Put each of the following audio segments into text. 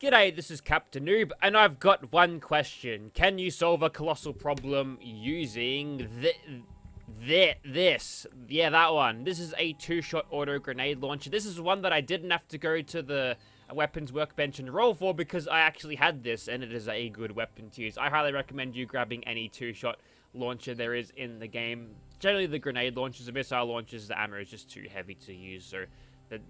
G'day, this is Captainoob, and I've got one question. Can you solve a colossal problem using this? Yeah, that one. This is a two-shot auto grenade launcher. This is one that I didn't have to go to the weapons workbench and roll for because I actually had this, and it is a good weapon to use. I highly recommend you grabbing any two-shot launcher there is in the game. Generally, the grenade launchers, the missile launchers, the ammo is just too heavy to use, so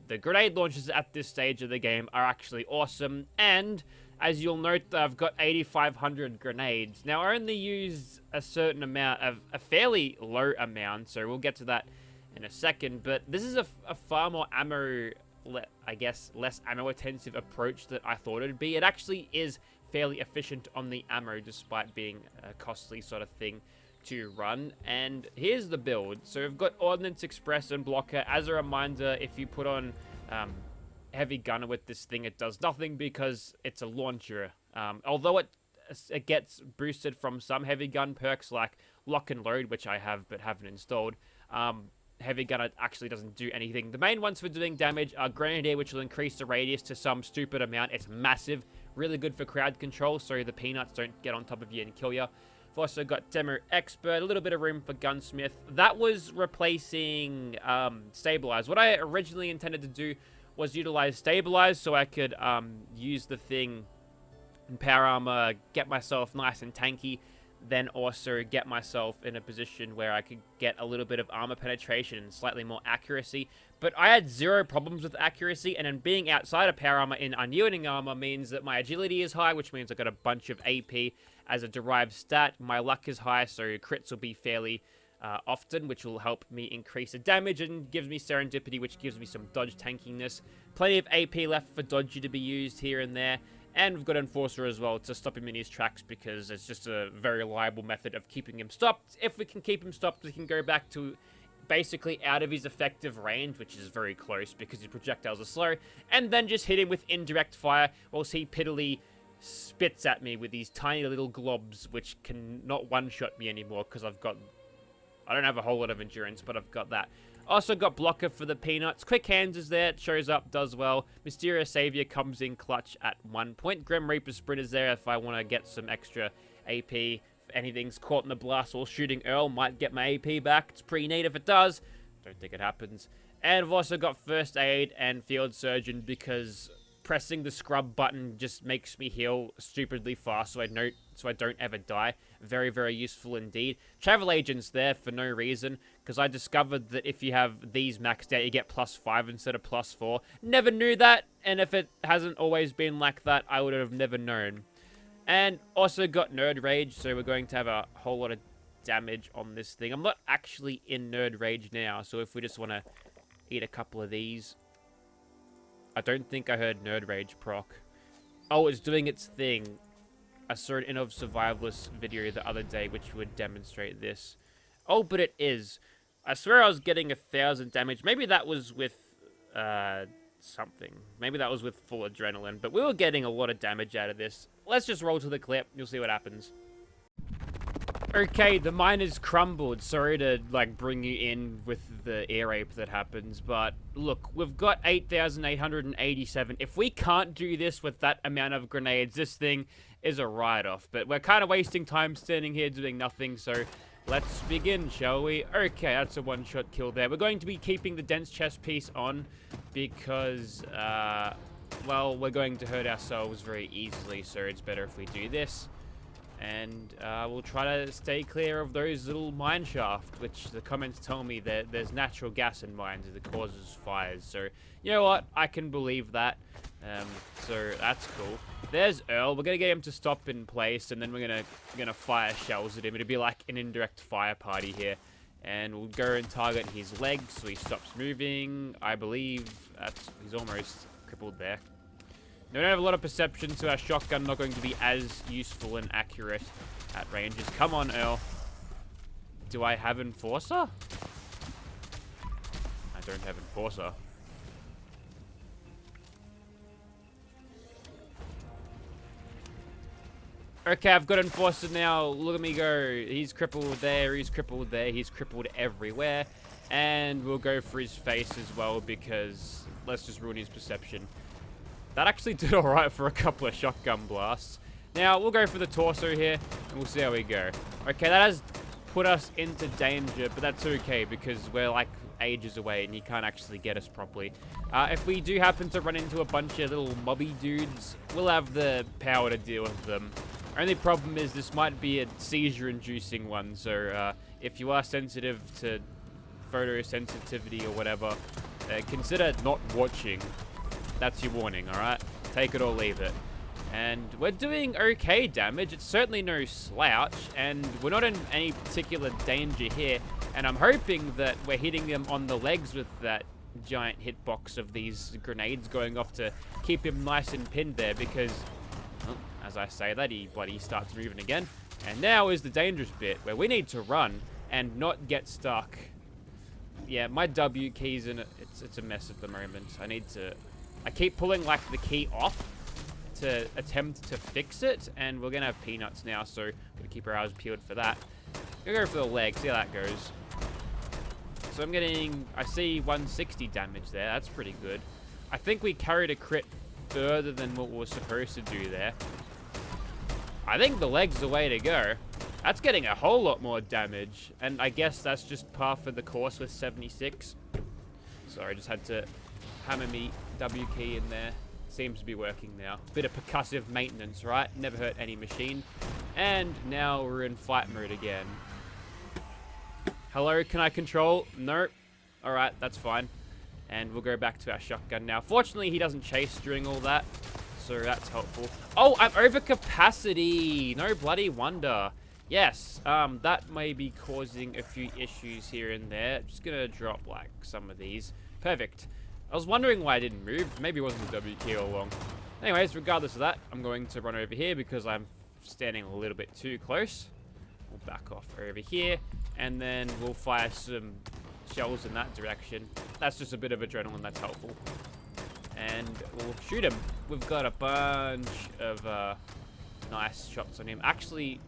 the grenade launchers at this stage of the game are actually awesome, and as you'll note, I've got 8,500 grenades. Now, I only use a certain amount of a fairly low amount, so we'll get to that in a second, but this is a far more ammo, I guess, less ammo-intensive approach that I thought it would be. It actually is fairly efficient on the ammo, despite being a costly sort of thing to run. And here's the build. So we've got Ordnance Express and Blocker. As a reminder, if you put on Heavy Gunner with this thing, it does nothing because it's a launcher. Although it gets boosted from some Heavy Gun perks like Lock and Load, which I have but haven't installed. Heavy Gunner actually doesn't do anything. The main ones for doing damage are Grenadier, which will increase the radius to some stupid amount. It's massive. Really good for crowd control, so the peanuts don't get on top of you and kill you. I've also got Demo Expert, a little bit of room for Gunsmith. That was replacing Stabilize. What I originally intended to do was utilize Stabilize so I could use the thing in Power Armor, get myself nice and tanky, then also get myself in a position where I could get a little bit of armor penetration and slightly more accuracy. But I had zero problems with accuracy, and then being outside of Power Armor in Unyielding Armor means that my agility is high, which means I got a bunch of AP as a derived stat. My luck is high, so crits will be fairly often, which will help me increase the damage and gives me serendipity, which gives me some dodge tankiness. Plenty of AP left for dodgy to be used here and there. And we've got Enforcer as well to stop him in his tracks because it's just a very reliable method of keeping him stopped. If we can keep him stopped, we can go back to basically out of his effective range, which is very close because his projectiles are slow, and then just hit him with indirect fire whilst he piddly spits at me with these tiny little globs, which can not one-shot me anymore because I don't have a whole lot of endurance, but I've got that. Also got Blocker for the peanuts. Quick Hands is there. It shows up, does well. Mysterious Savior comes in clutch at 1 point. Grim Reaper Sprint is there if I want to get some extra AP. If anything's caught in the blast while shooting Earl, might get my AP back. It's pretty neat if it does. Don't think it happens. And I've also got First Aid and Field Surgeon because pressing the scrub button just makes me heal stupidly fast so I don't ever die. Very, very useful indeed. Travel Agent's there for no reason, because I discovered that if you have these maxed out, you get +5 instead of +4. Never knew that, and if it hasn't always been like that, I would have never known. And also got Nerd Rage, so we're going to have a whole lot of damage on this thing. I'm not actually in Nerd Rage now, so if we just want to eat a couple of these. I don't think I heard Nerd Rage proc. Oh, it's doing its thing. I saw an Innov Survivalist video the other day which would demonstrate this. Oh, but it is. I swear I was getting 1,000 damage. Maybe that was with something. Maybe that was with full adrenaline. But we were getting a lot of damage out of this. Let's just roll to the clip. You'll see what happens. Okay, the mine has crumbled. Sorry to, bring you in with the air rape that happens, but look, we've got 8,887. If we can't do this with that amount of grenades, this thing is a write-off. But we're kind of wasting time standing here doing nothing, so let's begin, shall we? Okay, that's a one-shot kill there. We're going to be keeping the dense chest piece on because, well, we're going to hurt ourselves very easily, so it's better if we do this. And we'll try to stay clear of those little mine shafts, which the comments tell me that there's natural gas in mines that causes fires. So, you know what? I can believe that. So that's cool. There's Earl. We're gonna get him to stop in place, and then we're gonna fire shells at him. It'll be like an indirect fire party here. And we'll go and target his legs so he stops moving. I believe he's almost crippled there. We don't have a lot of perception, so our shotgun not going to be as useful and accurate at ranges. Come on, Earl. Do I have Enforcer? I don't have Enforcer. Okay, I've got Enforcer now. Look at me go. He's crippled there, he's crippled there, he's crippled everywhere. And we'll go for his face as well because let's just ruin his perception. that actually did alright for a couple of shotgun blasts. Now, we'll go for the torso here, and we'll see how we go. Okay, that has put us into danger, but that's okay, because we're like ages away, and he can't actually get us properly. If we do happen to run into a bunch of little mobby dudes, we'll have the power to deal with them. Only problem is this might be a seizure-inducing one, so if you are sensitive to photosensitivity or whatever, consider not watching. That's your warning, alright? Take it or leave it. And we're doing okay damage. It's certainly no slouch, and we're not in any particular danger here. And I'm hoping that we're hitting them on the legs with that giant hitbox of these grenades going off to keep him nice and pinned there, because, well, as I say that, he bloody starts moving again. And now is the dangerous bit, where we need to run and not get stuck. Yeah, my W key's in it. It's a mess at the moment. I keep pulling, like, the key off to attempt to fix it, and we're gonna have peanuts now, so we'll keep our eyes peeled for that. Gonna go for the leg, see how that goes. So I see 160 damage there. That's pretty good. I think we carried a crit further than what we were supposed to do there. I think the leg's the way to go. That's getting a whole lot more damage, and I guess that's just par for the course with 76. Sorry, I just had to hammer me W key in there. Seems to be working now. Bit of percussive maintenance, right? Never hurt any machine. And now we're in fight mode again. Hello, can I control? Nope. Alright, that's fine. And we'll go back to our shotgun now. Fortunately, he doesn't chase during all that, so that's helpful. Oh, I'm over capacity! No bloody wonder. Yes, that may be causing a few issues here and there. Just gonna drop, like, some of these. Perfect. I was wondering why I didn't move. Maybe it wasn't the W key all along. Anyways, regardless of that, I'm going to run over here because I'm standing a little bit too close. We'll back off over here, and then we'll fire some shells in that direction. That's just a bit of adrenaline, that's helpful. And we'll shoot him. We've got a bunch of nice shots on him. Actually,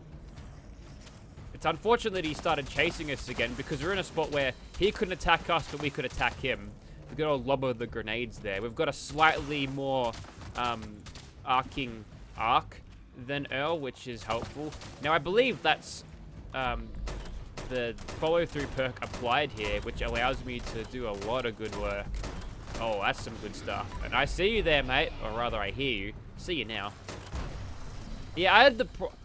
it's unfortunate that he started chasing us again, because we're in a spot where he couldn't attack us, but we could attack him. We've got a lob of the grenades there. We've got a slightly more arcing arc than Earl, which is helpful. Now, I believe that's the follow-through perk applied here, which allows me to do a lot of good work. Oh, that's some good stuff. And I see you there, mate. Or rather, I hear you. See you now. Yeah,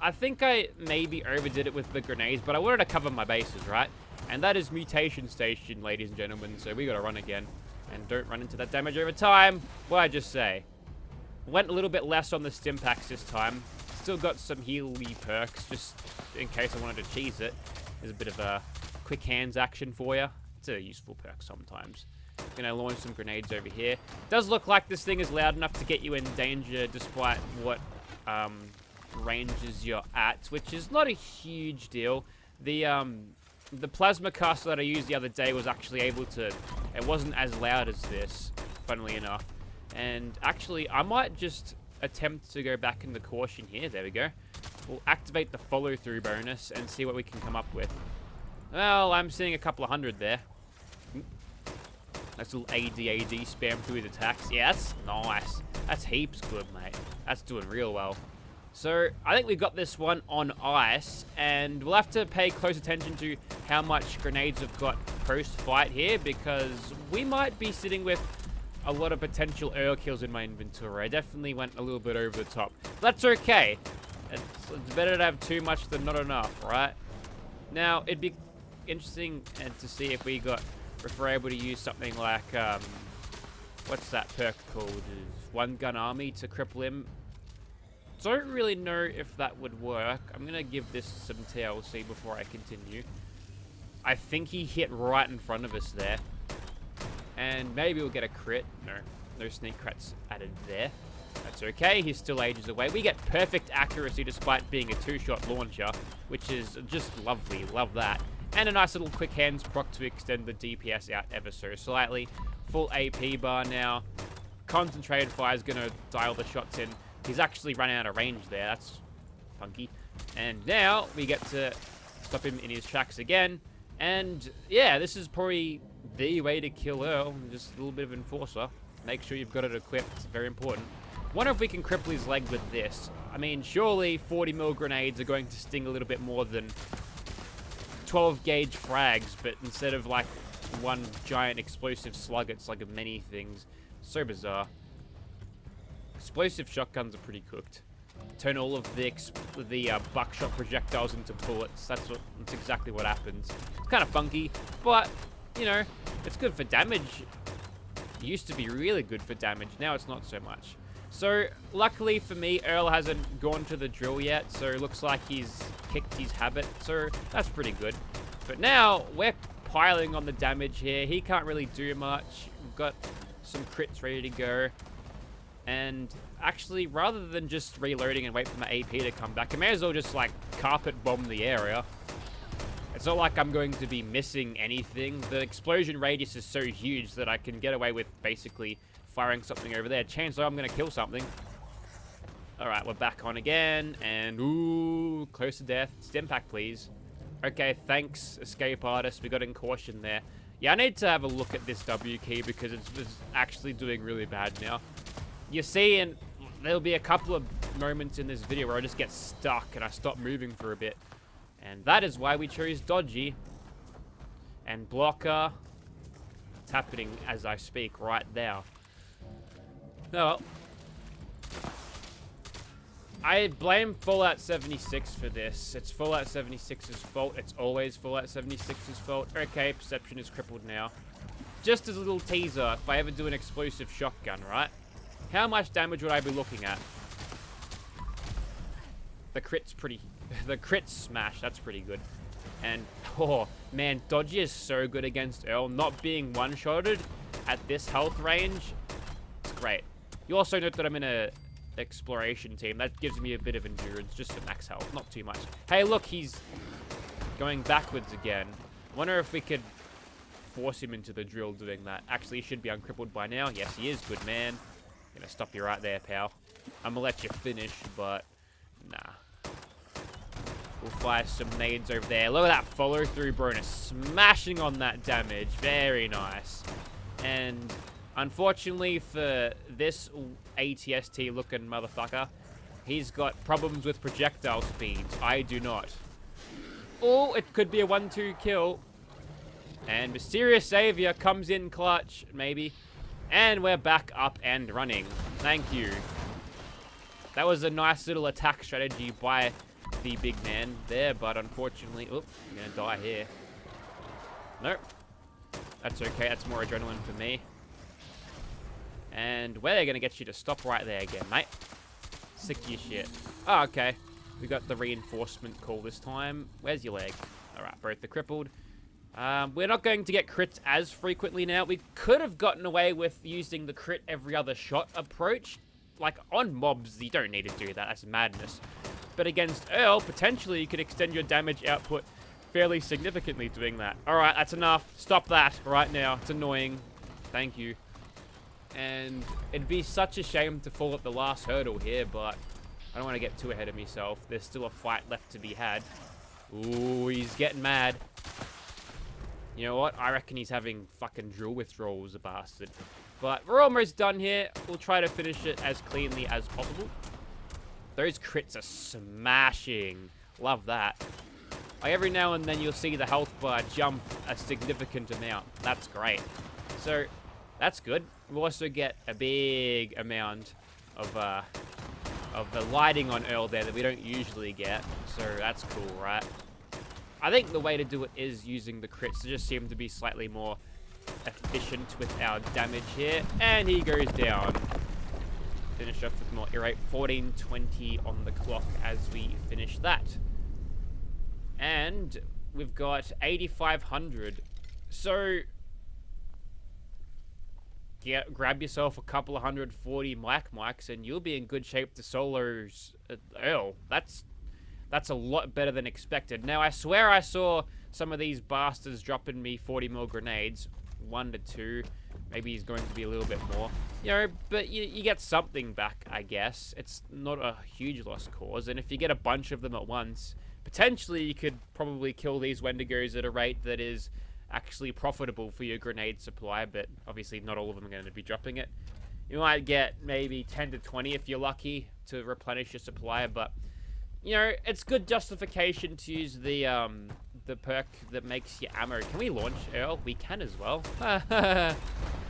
I think I maybe overdid it with the grenades, but I wanted to cover my bases, right? And that is mutation station, ladies and gentlemen, so we gotta run again. And don't run into that damage over time. What'd I just say? Went a little bit less on the stim packs this time. Still got some healy perks, just in case I wanted to cheese it. There's a bit of a quick hands action for you. It's a useful perk sometimes. Gonna launch some grenades over here. Does look like this thing is loud enough to get you in danger despite what ranges you're at, which is not a huge deal. The plasma caster that I used the other day was actually able to... It wasn't as loud as this, funnily enough. And actually, I might just attempt to go back in the caution here. There we go. We'll activate the follow-through bonus and see what we can come up with. Well, I'm seeing a couple of hundred there. Nice little AD spam through his attacks. Yeah, that's nice. That's heaps good, mate. That's doing real well. So, I think we've got this one on ice, and we'll have to pay close attention to how much grenades we've got post-fight here, because we might be sitting with a lot of potential Earl kills in my inventory. I definitely went a little bit over the top. That's okay. It's better to have too much than not enough, right? Now, it'd be interesting to see if we're able to use something like, what's that perk called? One Gun Army to cripple him. Don't really know if that would work. I'm going to give this some TLC before I continue. I think he hit right in front of us there. And maybe we'll get a crit. No sneak crits added there. That's okay. He's still ages away. We get perfect accuracy despite being a two-shot launcher, which is just lovely. Love that. And a nice little quick hands proc to extend the DPS out ever so slightly. Full AP bar now. Concentrated fire is going to dial the shots in. He's actually run out of range there. That's funky. And now we get to stop him in his tracks again. And yeah, this is probably the way to kill Earl. Just a little bit of enforcer. Make sure you've got it equipped. It's very important. Wonder if we can cripple his leg with this. I mean, surely 40 mil grenades are going to sting a little bit more than 12 gauge frags, but instead of like one giant explosive slug, it's like many things. So bizarre. Explosive shotguns are pretty cooked. Turn all of the buckshot projectiles into bullets. That's exactly what happens. It's kind of funky, but you know, it's good for damage. It used to be really good for damage. Now it's not so much. So luckily for me, Earl hasn't gone to the drill yet, so it looks like he's kicked his habit. So that's pretty good. But now we're piling on the damage here. He can't really do much. We've got some crits ready to go. And actually, rather than just reloading and wait for my AP to come back, I may as well just like carpet bomb the area. It's not like I'm going to be missing anything. The explosion radius is so huge that I can get away with basically firing something over there. Chances are I'm going to kill something. Alright, we're back on again. And ooh, close to death. Stim pack, please. Okay, thanks, escape artist. We got in caution there. Yeah, I need to have a look at this W key because it's actually doing really bad now. You see, and there'll be a couple of moments in this video where I just get stuck and I stop moving for a bit. And that is why we chose dodgy. And blocker. It's happening as I speak right now. Oh well. I blame Fallout 76 for this. It's Fallout 76's fault. It's always Fallout 76's fault. Okay, perception is crippled now. Just as a little teaser, if I ever do an explosive shotgun, right? How much damage would I be looking at? The crit's pretty... the crit smash, that's pretty good. And, oh, man, dodgy is so good against Earl. Not being one-shotted at this health range, it's great. You also note that I'm in a exploration team. That gives me a bit of endurance, just to max health, not too much. Hey, look, he's going backwards again. Wonder if we could force him into the drill doing that. Actually, he should be uncrippled by now. Yes, he is. Good man. Gonna stop you right there, pal. I'm gonna let you finish, but nah. We'll fire some nades over there. Look at that follow-through bonus. Smashing on that damage. Very nice. And unfortunately for this ATST-looking motherfucker, he's got problems with projectile speeds. I do not. Oh, it could be a 1-2 kill. And Mysterious Savior comes in clutch, maybe. And we're back up and running. Thank you. That was a nice little attack strategy by the big man there, but unfortunately... Oop, I'm gonna die here. Nope. That's okay, that's more adrenaline for me. And we're gonna get you to stop right there again, mate. Sick of your shit. Oh, okay. We got the reinforcement call this time. Where's your leg? Alright, both are crippled. We're not going to get crits as frequently now. We could have gotten away with using the crit every other shot approach. Like, on mobs, you don't need to do that. That's madness. But against Earl, potentially you could extend your damage output fairly significantly doing that. Alright, that's enough. Stop that right now. It's annoying. Thank you. And it'd be such a shame to fall at the last hurdle here, but I don't want to get too ahead of myself. There's still a fight left to be had. Ooh, he's getting mad. You know what? I reckon he's having fucking drill withdrawals, the bastard. But we're almost done here. We'll try to finish it as cleanly as possible. Those crits are smashing. Love that. Like every now and then you'll see the health bar jump a significant amount. That's great. So, that's good. We'll also get a big amount of the lighting on Earl there that we don't usually get. So, that's cool, right? I think the way to do it is using the crits to just seem to be slightly more efficient with our damage here. And he goes down. Finish off with more irate. 14:20 on the clock as we finish that. And we've got 8,500. So, grab yourself a couple of 140 mics and you'll be in good shape to solos Earl. That's a lot better than expected. Now, I swear I saw some of these bastards dropping me 40 mil grenades. 1 to 2. Maybe he's going to be a little bit more. You know, but you get something back, I guess. It's not a huge lost cause. And if you get a bunch of them at once, potentially you could probably kill these Wendigos at a rate that is actually profitable for your grenade supply. But obviously not all of them are going to be dropping it. You might get maybe 10 to 20 if you're lucky to replenish your supply, but you know, it's good justification to use the perk that makes your ammo. Can we launch Earl? We can as well.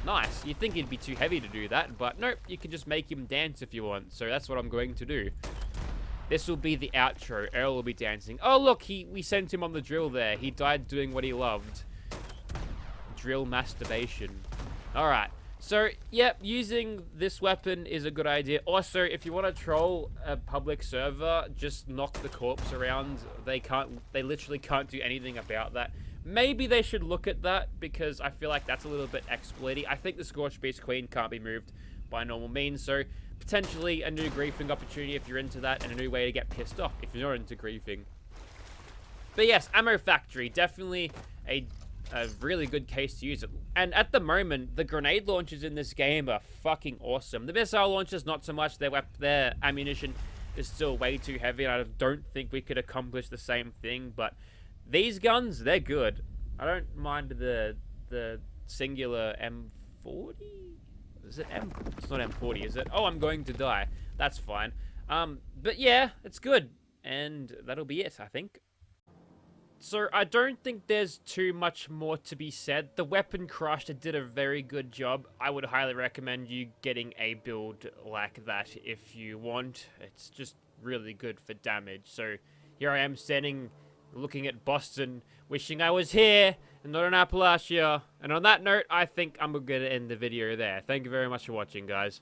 Nice. You'd think he'd be too heavy to do that, but nope, you can just make him dance if you want. So that's what I'm going to do. This will be the outro. Earl will be dancing. Oh, look, we sent him on the drill there. He died doing what he loved. Drill masturbation. All right. So, yep, using this weapon is a good idea. Also, if you want to troll a public server, just knock the corpse around. They literally can't do anything about that. Maybe they should look at that, because I feel like that's a little bit exploity. I think the Scorched Beast Queen can't be moved by normal means, so potentially a new griefing opportunity if you're into that, and a new way to get pissed off if you're not into griefing. But yes, Ammo Factory, definitely a really good case to use it. And at the moment, the grenade launchers in this game are fucking awesome. The missile launchers, not so much. Their ammunition is still way too heavy, and I don't think we could accomplish the same thing, but these guns, they're good. I don't mind the singular M40? Is it M? It's not M40, is it? Oh, I'm going to die. That's fine. But yeah, it's good. And that'll be it, I think. So, I don't think there's too much more to be said. The Weapon Crusher did a very good job. I would highly recommend you getting a build like that if you want. It's just really good for damage. So, here I am standing, looking at Boston, wishing I was here and not in Appalachia. And on that note, I think I'm going to end the video there. Thank you very much for watching, guys.